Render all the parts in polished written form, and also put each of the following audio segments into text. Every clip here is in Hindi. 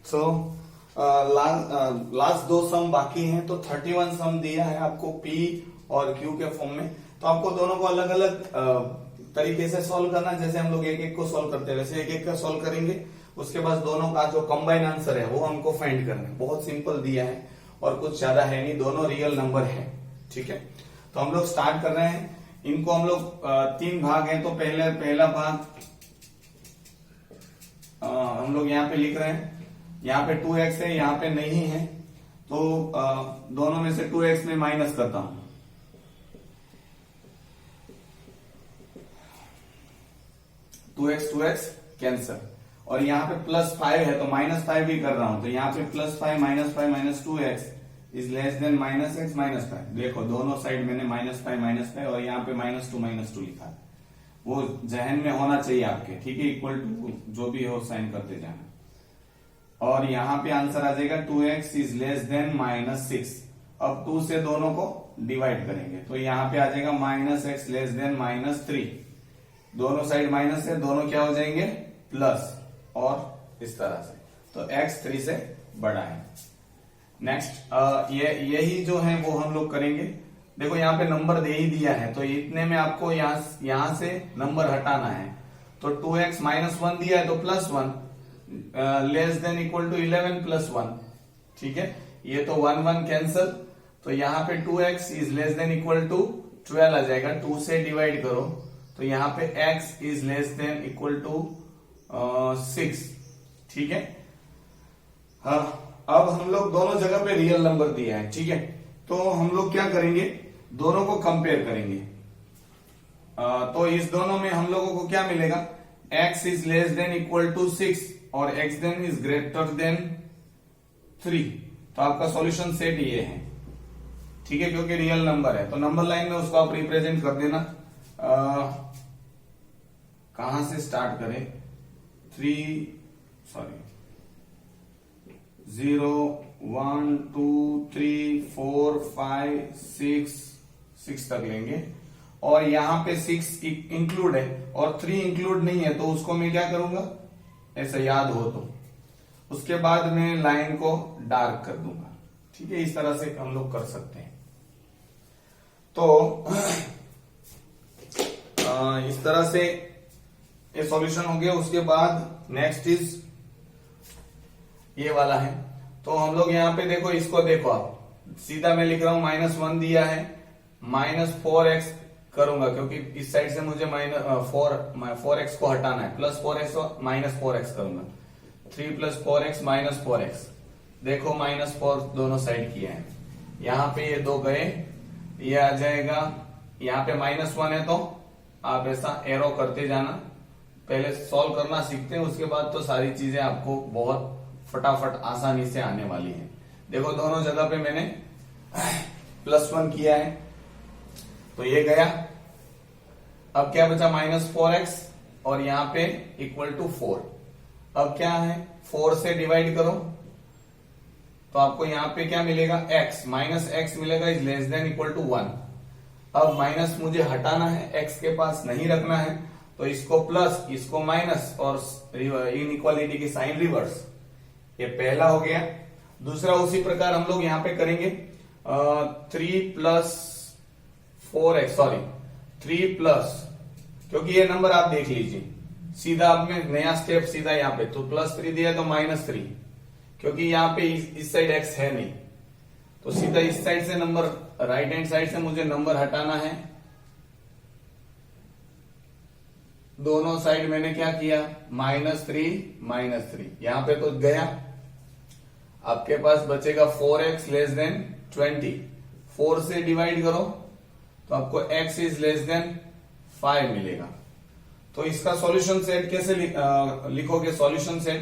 सो लास्ट दो सम बाकी हैं, तो 31 सम दिया है आपको पी और क्यू के फॉर्म में। तो आपको दोनों को अलग अलग तरीके से सॉल्व करना है। जैसे हम लोग एक एक को सॉल्व करते हैं वैसे एक एक का सॉल्व करेंगे। उसके बाद दोनों का जो कंबाइन आंसर है वो हमको फाइंड करना है। बहुत सिंपल दिया है और कुछ ज्यादा है नहीं, दोनों रियल नंबर है। ठीक है, तो हम लोग स्टार्ट कर रहे हैं। इनको हम लोग 3 भाग हैं। तो पहला भाग हम लोग यहाँ पे लिख रहे हैं। यहाँ पे 2x है, यहाँ पे नहीं है, तो दोनों में से 2x में माइनस करता हूं। टू एक्स कैंसर, और यहाँ पे +5 है तो -5 भी कर रहा हूं। तो यहाँ पे +5 -5 -2x is less then -x -5। देखो दोनों साइड मैंने -5 और यहाँ पे -2 लिखा है। वो जहन में होना चाहिए आपके, ठीक है। इक्वल टू जो भी हो साइन करते जाना। और यहाँ पे आंसर आ जाएगा 2x इज लेस देन -6। अब 2 से दोनों को डिवाइड करेंगे तो यहाँ पे आ जाएगा -x लेस देन -3। दोनों साइड माइनस है, दोनों क्या हो जाएंगे प्लस, और इस तरह से। तो x 3 से बड़ा है। नेक्स्ट यही जो है वो हम लोग करेंगे। देखो यहाँ पे नंबर दे ही दिया है, तो इतने में आपको यहाँ से नंबर हटाना है। तो 2x -1 दिया है तो +1 लेस देन इक्वल टू 11 +1। ठीक है, ये तो 1 कैंसल। तो यहाँ पे 2x is less than equal to 12 आ जाएगा। 2 से डिवाइड करो तो यहाँ पे x is less than equal to 6। ठीक है, हाँ। अब हम लोग दोनों जगह पे रियल नंबर दिया है। ठीक है, तो हम लोग क्या करेंगे, दोनों को कंपेयर करेंगे। तो इस दोनों में हम लोगों को क्या मिलेगा, x is less than equal to 6 और x then is greater than 3। तो आपका सॉल्यूशन सेट ये है। ठीक है, क्योंकि रियल नंबर है। तो नंबर लाइन में उसको आप रिप्रेजेंट कर देना। कहां से स्टार्ट करें, 0 1 2 3 4 5 6 तक लेंगे। और यहाँ पे 6 इंक्लूड है और 3 इंक्लूड नहीं है, तो उसको मैं क्या करूंगा, ऐसा याद हो तो उसके बाद मैं लाइन को डार्क कर दूंगा। ठीक है, इस तरह से हम लोग कर सकते हैं। तो इस तरह से ये सॉल्यूशन हो गया। उसके बाद नेक्स्ट इज ये वाला है। तो हम लोग यहाँ पे देखो, इसको देखो आप, सीधा मैं लिख रहा हूं -1 दिया है, -4x करूंगा क्योंकि इस साइड से मुझे -4x को हटाना है। +4x और -4x करूंगा। 3 + 4x -4x। देखो -4 दोनों साइड किए हैं। यहाँ पे ये 2 गए, ये आ जाएगा। यहाँ पे -1 है तो आप ऐसा एरो करते जाना। पहले सॉल्व करना सीखते हैं, उसके बाद तो सारी चीजें आपको बहुत फटाफट आसानी से आने वाली है। देखो दोनों जगह पे मैंने +1 किया है, तो ये गया। अब क्या बचा, -4x और यहाँ पे इक्वल टू 4। अब क्या है, 4 से डिवाइड करो तो आपको यहाँ पे क्या मिलेगा, x -x मिलेगा is less than equal to 1। अब माइनस मुझे हटाना है, x के पास नहीं रखना है, तो इसको प्लस इसको माइनस और इनइक्वालिटी की साइन रिवर्स। ये पहला हो गया। दूसरा उसी प्रकार हम लोग यहाँ पे करेंगे। 3 प्लस, क्योंकि ये नंबर आप देख लीजिए, सीधा आपने नया स्टेप सीधा यहाँ पे, तो +3 दिया तो -3, क्योंकि यहाँ पे इस साइड x है नहीं, तो सीधा इस साइड से नंबर, राइट हैंड साइड से मुझे नंबर हटाना है। दोनों साइड मैंने क्या किया, -3 यहां पे तो गया। आपके पास बचेगा 4x लेस देन 20। 4 से डिवाइड करो तो आपको x इज लेस देन 5 मिलेगा। तो इसका सॉल्यूशन सेट कैसे लिखोगे, solution set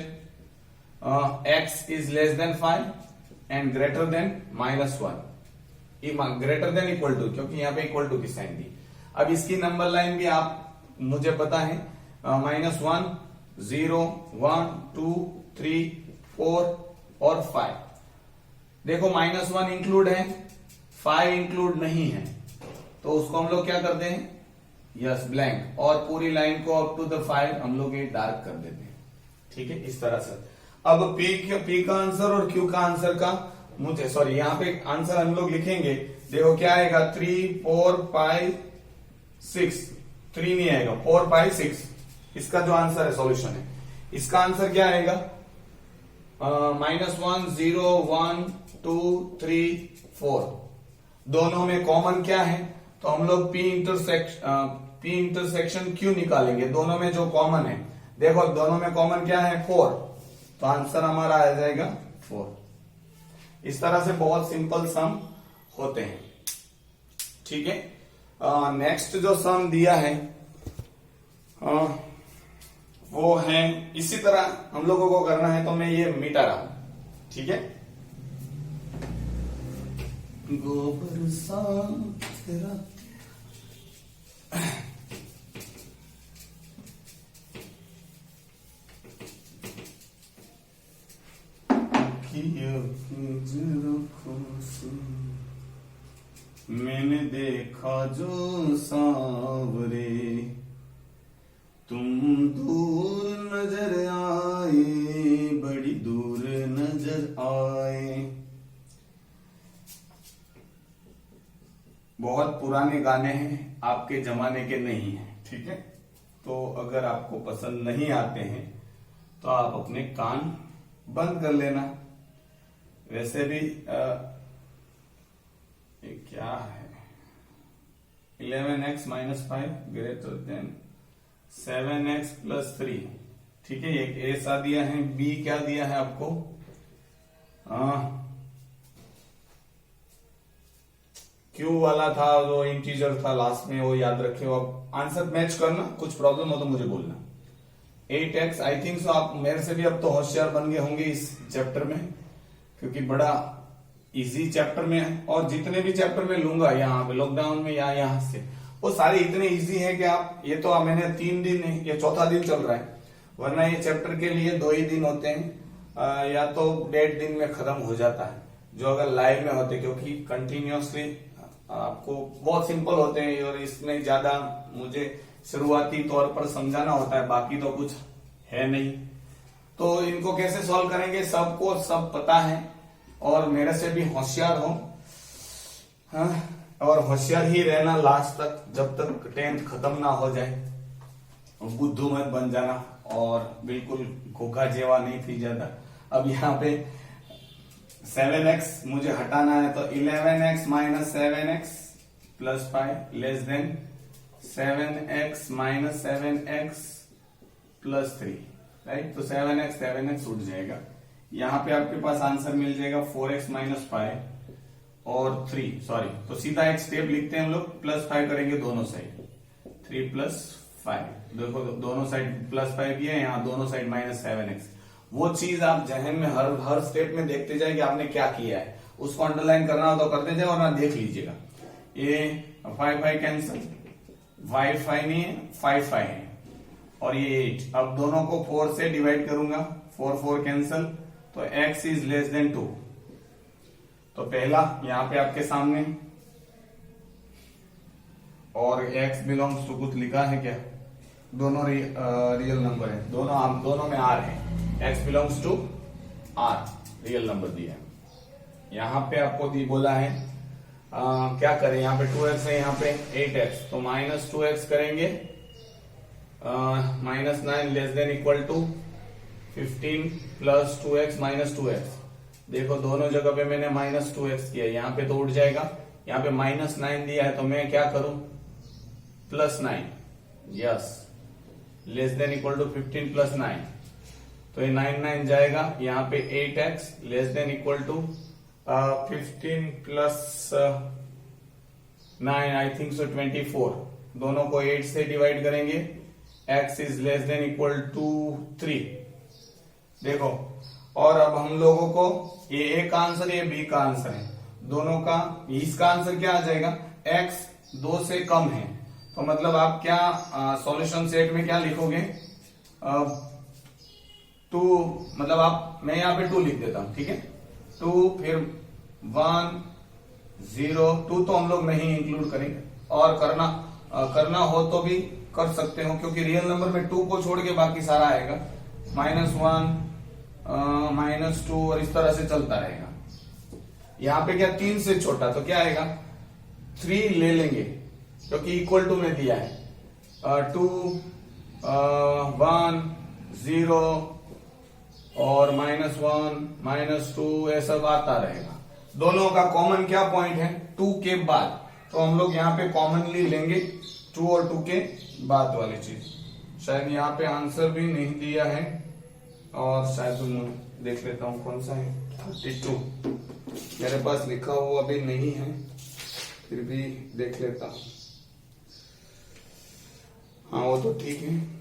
x is less than 5 and greater than -1, greater than equal to, क्योंकि यहाँ पे इक्वल टू की साइन दी। अब इसकी नंबर लाइन भी आप मुझे पता है, -1 0 1 2 3 4 और 5। देखो -1 इंक्लूड है, 5 इंक्लूड नहीं है, तो उसको हम लोग क्या करते हैं, यस ब्लैंक, और पूरी लाइन को अप टू द 5 हम लोग ये डार्क कर देते हैं। ठीक है, इस तरह से। अब पी का आंसर और क्यू का आंसर का मुझे सॉरी यहाँ पे आंसर हम लोग लिखेंगे। देखो क्या आएगा 3 4 5 6, 3 नहीं आएगा 4 5 6, इसका जो आंसर है सॉल्यूशन है इसका आंसर क्या आएगा -1 0 1 2 3 4। दोनों में कॉमन क्या है तो हम लोग P इंटरसेक्शन Q निकालेंगे। दोनों में जो कॉमन है देखो दोनों में कॉमन क्या है 4, तो आंसर हमारा आ जाएगा 4। इस तरह से बहुत सिंपल सम होते हैं। ठीक है, नेक्स्ट जो सम दिया है वो है इसी तरह हम लोगों को करना है, तो मैं ये मिटा रहा हूं। ठीक है, गोबर सा तेरा मैंने देखा जो सांवरे तुम दूर नजर आए, बड़ी दूर नजर आए। बहुत पुराने गाने हैं, आपके जमाने के नहीं हैं। ठीक है, तो अगर आपको पसंद नहीं आते हैं तो आप अपने कान बंद कर लेना। वैसे भी ये क्या है 11x - 5 ग्रेटर देन 7x + 3। ठीक है, एक ऐसा दिया है। बी क्या दिया है आपको क्यू वाला था, जो इंटीजर था लास्ट में, वो याद रखे। अब आंसर मैच करना, कुछ प्रॉब्लम हो तो मुझे बोलना। 8x आई थिंक सो आप मेरे से भी अब तो होशियार बन गए होंगे इस चैप्टर में, क्योंकि बड़ा इजी चैप्टर में है। और जितने भी चैप्टर में लूंगा यहाँ पे लॉकडाउन में या यहाँ से, वो सारे इतने इजी है कि आप ये तो मैंने 3 दिन, ये चौथा दिन चल रहा है, वरना ये चैप्टर के लिए 2 ही दिन होते हैं, या तो 1.5 दिन में खत्म हो जाता है जो अगर लाइव में होते, क्योंकि कंटिन्यूअसली आपको बहुत सिंपल होते हैं और इसमें ज्यादा मुझे शुरुआती तौर पर समझाना होता है, बाकी तो कुछ है नहीं। तो इनको कैसे सॉल्व करेंगे सबको सब पता है, और मेरे से भी होशियार हो। हाँ, और होशियार ही रहना लास्ट तक, जब तक 10th खत्म ना हो जाए। बुद्धू मत बन जाना और बिल्कुल घोखा जेवा नहीं थी ज्यादा। अब यहाँ पे 7x मुझे हटाना है, तो 11x - 7x + 5 less than 7x - 7x + 3, right. तो 7x उठ जाएगा। यहाँ पे आपके पास आंसर मिल जाएगा 4x - 5 और 3, सॉरी, तो सीधा एक स्टेप लिखते हैं हम लोग, +5 करेंगे दोनों साइड, 3 + 5। देखो दोनों साइड +5 किया, यहाँ दोनों साइड -7x। वो चीज आप जहन में हर स्टेप में देखते जाए कि आपने क्या किया है, उसको अंडरलाइन करना हो तो करते जाए, और ना देख लीजिएगा। ये 5 कैंसिल, 5 नहीं है, 5 है, और ये 8। अब दोनों को 4 से डिवाइड करूंगा, 4 कैंसिल, तो x इज लेस देन 2। तो पहला यहां पे आपके सामने, और x बिलोंग्स टू कुछ लिखा है क्या? दोनों रियल नंबर है, दोनों में r है। x belongs to r, real number दिया है। यहां पे आपको बोला है क्या करें, यहाँ पे 2x है, यहाँ पे 8x, तो -2x करेंगे, -9 less than equal to 15 + 2x - 2x। देखो दोनों जगह पे मैंने -2x किया, यहाँ पे तो उठ जाएगा। यहाँ पे -9 दिया है, तो मैं क्या करूं, +9, yes, less than equal to 15 + 9, तो ये 9 जाएगा। यहाँ पे 8x less than equal to 15 + 9 I think so 24। दोनों को 8 से डिवाइड करेंगे, x is less than equal to 3। देखो, और अब हम लोगों को ये A का आंसर, ये B का आंसर है, दोनों का। इसका आंसर क्या आ जाएगा, x 2 से कम है, तो मतलब आप क्या सॉल्यूशन सेट में क्या लिखोगे, 2, मतलब आप, मैं यहाँ पे 2 लिख देता हूं, ठीक है, 2 फिर 1 0, 2 तो हम लोग नहीं इंक्लूड करेंगे, और करना हो तो भी कर सकते हो, क्योंकि रियल नंबर में 2 को छोड़ के बाकी सारा आएगा। -1 -2 और इस तरह से चलता रहेगा। यहाँ पे क्या 3 से छोटा तो क्या आएगा 3 ले लेंगे क्योंकि इक्वल टू में दिया है 2 1 0 और -1 -2 ऐसा आता रहेगा। दोनों का कॉमन क्या पॉइंट है 2 के बाद, तो हम लोग यहाँ पे कॉमनली लेंगे 2 और 2 के बाद वाली चीज। शायद यहाँ पे आंसर भी नहीं दिया है और शायद मैं देख लेता हूँ कौन सा है 32 मेरे पास लिखा हुआ अभी नहीं है, फिर भी देख लेता हूँ। हाँ वो तो ठीक है।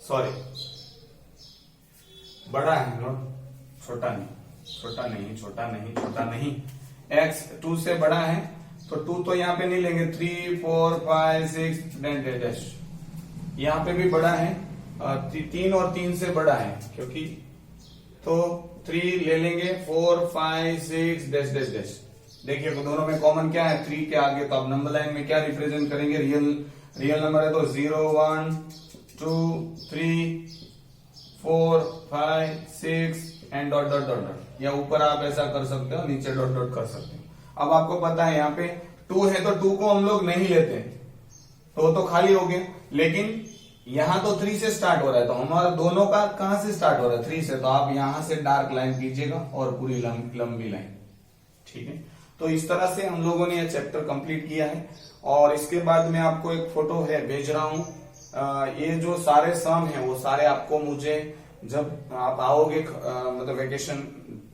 सॉरी बड़ा है नोट, छोटा नहीं। x 2 से बड़ा है तो 2 तो यहाँ पे नहीं लेंगे 3 4 5 6 डैश। यहाँ पे भी बड़ा है 3 और 3 से बड़ा है क्योंकि तो 3 ले लेंगे 4 5 6 डैश डैश डैश। देखिए तो दोनों में कॉमन क्या है 3 के आगे, तो आप नंबर लाइन में क्या रिप्रेजेंट करेंगे रियल नंबर है तो 0 1 2 3 4 5 6 and dot dot dot dot, या ऊपर आप ऐसा कर सकते हो नीचे डॉट डॉट कर सकते हो। अब आपको पता है यहाँ पे 2 है तो 2 को हम लोग नहीं लेते तो खाली हो गया, लेकिन यहाँ तो 3 से स्टार्ट हो रहा है तो हमारा दोनों का कहां से स्टार्ट हो रहा है 3 से, तो आप यहां से डार्क लाइन कीजिएगा और पूरी लंबी लाइन। ठीक है, तो इस तरह से हम लोगों ने यह चैप्टर कंप्लीट किया है। और इसके बाद में आपको एक फोटो है भेज रहा हूं, ये जो सारे सम है वो सारे आपको मुझे जब आप आओगे मतलब वेकेशन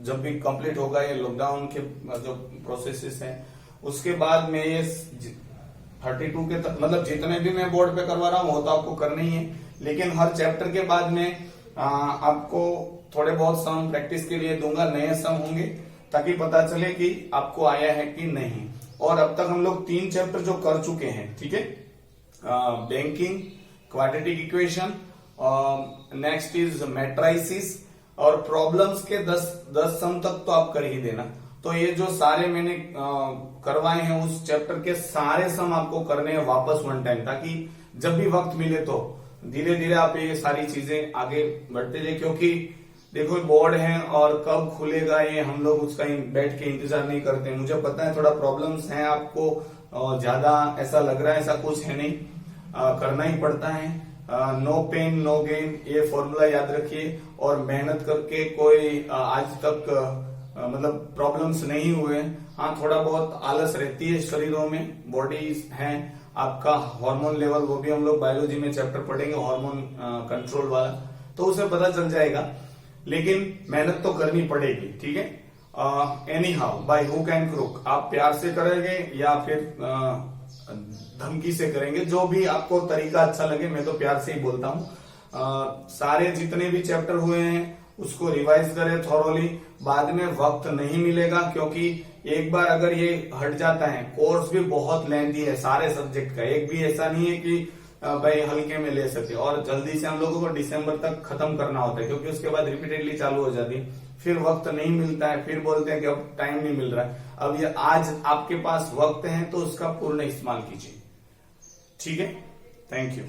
जब भी कंप्लीट होगा ये लॉकडाउन के जो प्रोसेसेस हैं उसके बाद में ये 32 के मतलब जितने भी मैं बोर्ड पे करवा रहा हूँ वो तो आपको करना ही है, लेकिन हर चैप्टर के बाद में आपको थोड़े बहुत सम प्रैक्टिस के लिए दूंगा, नए सम होंगे ताकि पता चले कि आपको आया है कि नहीं। और अब तक हम लोग 3 चैप्टर जो कर चुके हैं, ठीक है, banking, quadratic equation, next is matrices और प्रॉब्लम्स के 10 सम तक तो आप कर ही देना। तो ये जो सारे मैंने करवाए हैं उस चैप्टर के सारे सम आपको करने हैं वापस वन टाइम, ताकि जब भी वक्त मिले तो धीरे धीरे आप ये सारी चीजें आगे बढ़ते जाए। क्योंकि देखो बोर्ड है और कब खुलेगा ये हम लोग उसका बैठ के इंतजार नहीं करते। मुझे पता है थोड़ा प्रॉब्लम्स हैं आपको, ज्यादा ऐसा लग रहा है, ऐसा कुछ है नहीं, करना ही पड़ता है। नो पेन नो गेन ये फॉर्मूला याद रखिए, और मेहनत करके कोई आज तक मतलब प्रॉब्लम्स नहीं हुए। हाँ थोड़ा बहुत आलस रहती है शरीरों में, बॉडीज है आपका हार्मोन लेवल, वो भी हम लोग बायोलॉजी में चैप्टर पढ़ेंगे हार्मोन कंट्रोल वाला, तो उसे पता चल जाएगा, लेकिन मेहनत तो करनी पड़ेगी। ठीक है, anyhow by hook and crook आप प्यार से करेंगे या फिर धमकी से करेंगे, जो भी आपको तरीका अच्छा लगे, मैं तो प्यार से ही बोलता हूँ। सारे जितने भी चैप्टर हुए हैं उसको रिवाइज करें थॉरोली, बाद में वक्त नहीं मिलेगा, क्योंकि एक बार अगर ये हट जाता है, कोर्स भी बहुत लेंथी है सारे सब्जेक्ट का, एक भी ऐसा नहीं है कि भाई हल्के में ले सके, और जल्दी से हम लोगों को दिसंबर तक खत्म करना होता है, क्योंकि उसके बाद रिपीटेडली चालू हो जाती है, फिर वक्त नहीं मिलता है, फिर बोलते हैं कि अब टाइम नहीं मिल रहा है। अब ये आज आपके पास वक्त है तो उसका पूर्ण इस्तेमाल कीजिए। ठीक है, थैंक यू।